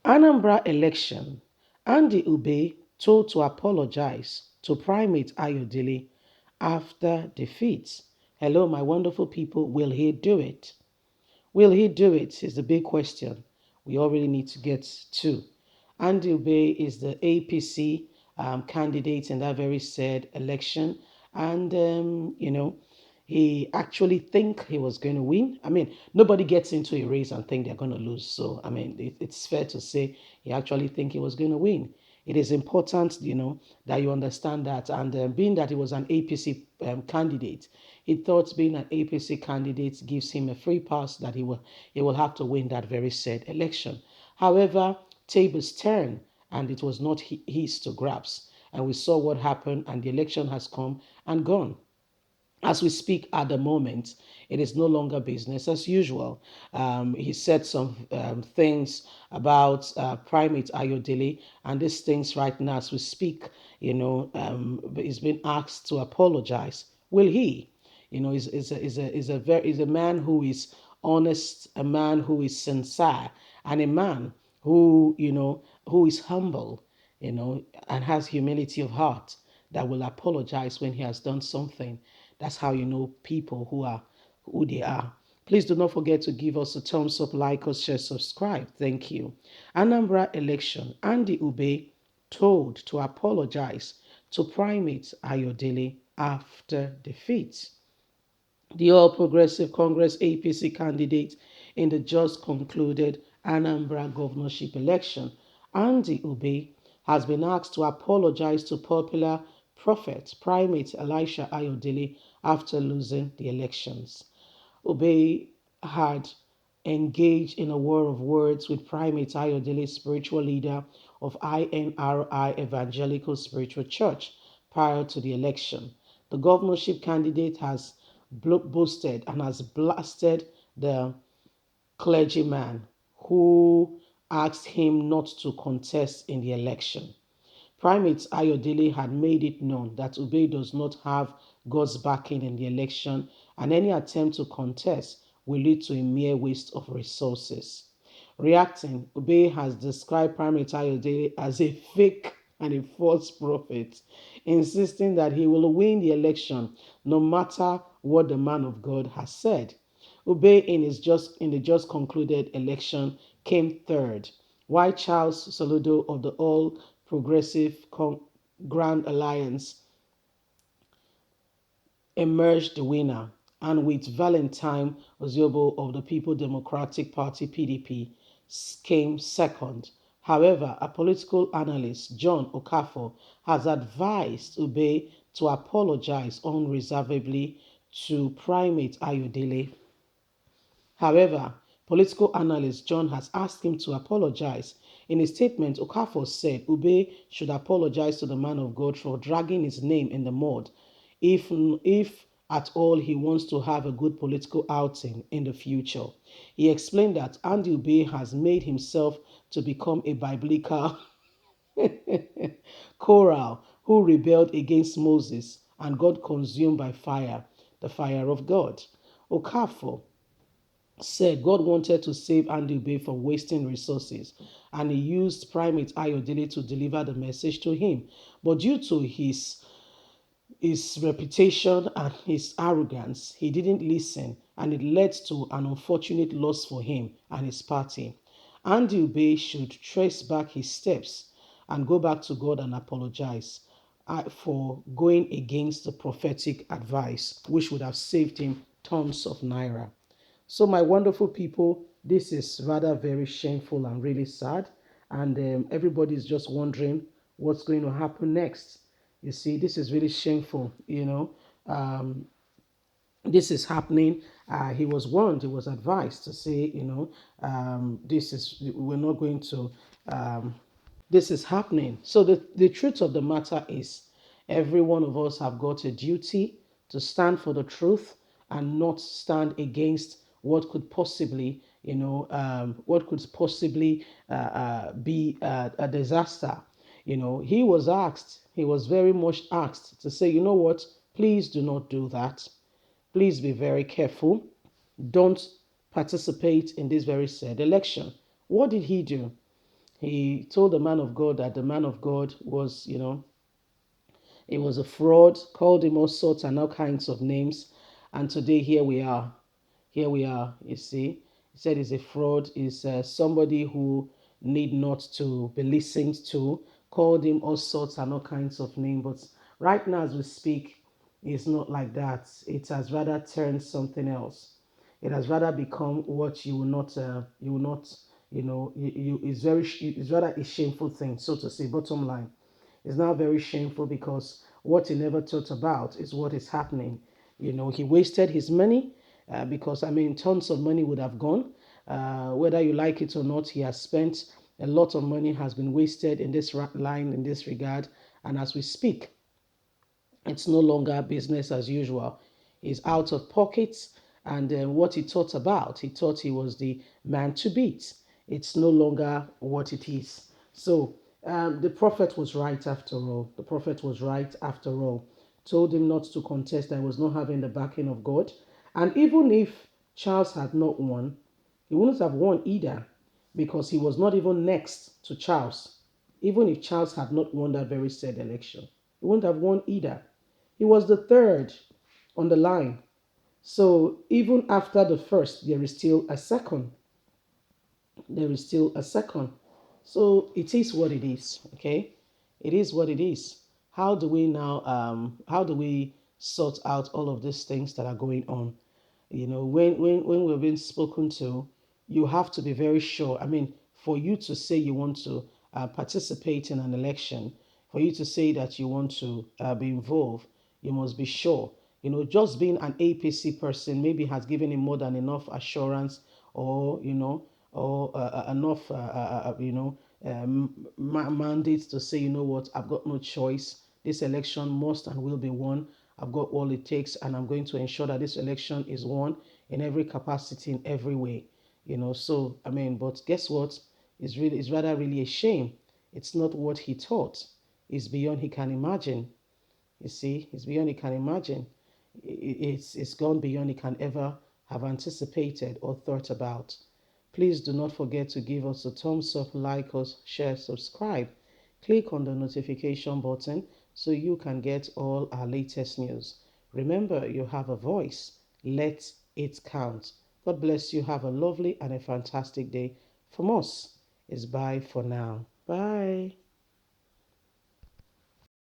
Anambra election. Andy Ube told to apologize to Primate Ayodele after defeat. Hello, my wonderful people. Will he do it? Will he do it? Is the big question we all really need to get to. Andy Ube is the APC candidate in that very said election. And, he actually think he was going to win. I mean, nobody gets into a race and think they're going to lose. So, I mean, it's fair to say he actually think he was going to win. It is important, that you understand that. And being that he was an APC candidate, he thought being an APC candidate gives him a free pass that he will have to win that very said election. However, tables turn, and it was not his to grasp. And we saw what happened, and the election has come and gone. As we speak at the moment, it is no longer business as usual. He said some things about Primate Ayodele, and these things right now, as we speak, he's been asked to apologize. Will he? Is a man who is honest, a man who is sincere, and a man who is humble, and has humility of heart that will apologize when he has done something. That's how you know people who they are. Please do not forget to give us a thumbs up, like us, share, subscribe. Thank you. Anambra election. Andy Ube told to apologize to Primate Ayodele after defeat. The All Progressive Congress APC candidate in the just concluded Anambra governorship election, Andy Ube, has been asked to apologize to popular prophet Primate Elisha Ayodele after losing the elections. Ube had engaged in a war of words with Primate Ayodele, spiritual leader of INRI Evangelical Spiritual Church, prior to the election. The governorship candidate has boasted and has blasted the clergyman who asked him not to contest in the election. Primate Ayodele had made it known that Ube does not have God's backing in the election, and any attempt to contest will lead to a mere waste of resources. Reacting, Ube has described Primate Ayodele as a fake and a false prophet, insisting that he will win the election no matter what the man of God has said. Ube in the just concluded election came third, while Charles Soludo of the All Progressive Grand Alliance emerged the winner, and with Valentine Oziobo of the People Democratic Party (PDP) came second. However, a political analyst, John Okafor, has advised Ube to apologize unreservedly to Primate Ayodele. However, political analyst John has asked him to apologize. In a statement, Okafor said Ube should apologize to the man of God for dragging his name in the mud if at all he wants to have a good political outing in the future. He explained that Andy Ube has made himself to become a biblical Korah who rebelled against Moses and got consumed by fire, the fire of God. Okafor said God wanted to save Andy Bay from wasting resources, and he used Primate Ayodele to deliver the message to him. But due to his reputation and his arrogance, he didn't listen, and it led to an unfortunate loss for him and his party. Andy Bay should trace back his steps and go back to God and apologize for going against the prophetic advice, which would have saved him tons of naira. So, my wonderful people, this is rather very shameful and really sad. And everybody's just wondering what's going to happen next. You see, this is really shameful. Um, this is happening. He was warned, he was advised to say, we're not going to this is happening. So the truth of the matter is every one of us have got a duty to stand for the truth and not stand against what could possibly, be a disaster. He was very much asked to say, you know what, please do not do that. Please be very careful. Don't participate in this very said election. What did he do? He told the man of God that the man of God was, it was a fraud, called him all sorts and all kinds of names. And today, here we are. Here we are, you see. He said he's a fraud, is somebody who need not to be listened to, called him all sorts and all kinds of names. But right now, as we speak, it's not like that. It has rather turned something else. It has rather become what you will not, it's rather a shameful thing, so to say, bottom line. It's now very shameful because what he never thought about is what is happening. He wasted his money because, I mean, tons of money would have gone. Whether you like it or not, he has spent a lot of money, has been wasted in this line, in this regard. And as we speak, it's no longer business as usual. He's out of pockets, and what he thought he was the man to beat. It's no longer what it is. So the prophet was right after all. The prophet was right after all. Told him not to contest, that he was not having the backing of God. And even if Charles had not won, he wouldn't have won either, because he was not even next to Charles. Even if Charles had not won that very said election, he wouldn't have won either. He was the third on the line. So even after the first, there is still a second. There is still a second. So it is what it is. Okay, it is what it is. How do we now? How do we sort out all of these things that are going on? When we're being spoken to, you have to be very sure. I mean, for you to say you want to participate in an election, for you to say that you want to be involved, you must be sure. Just being an APC person maybe has given him more than enough assurance, or or enough mandates to say, you know what, I've got no choice. This election must and will be won. I've got all it takes, and I'm going to ensure that this election is won in every capacity, in every way. So I mean, but guess what? It's rather really a shame. It's not what he thought. It's beyond he can imagine. You see, it's beyond he can imagine. It's gone beyond he can ever have anticipated or thought about. Please do not forget to give us a thumbs up, like us, share, subscribe. Click on the notification button so you can get all our latest news. Remember, you have a voice. Let it count. God bless you. Have a lovely and a fantastic day. From us, it's bye for now. Bye.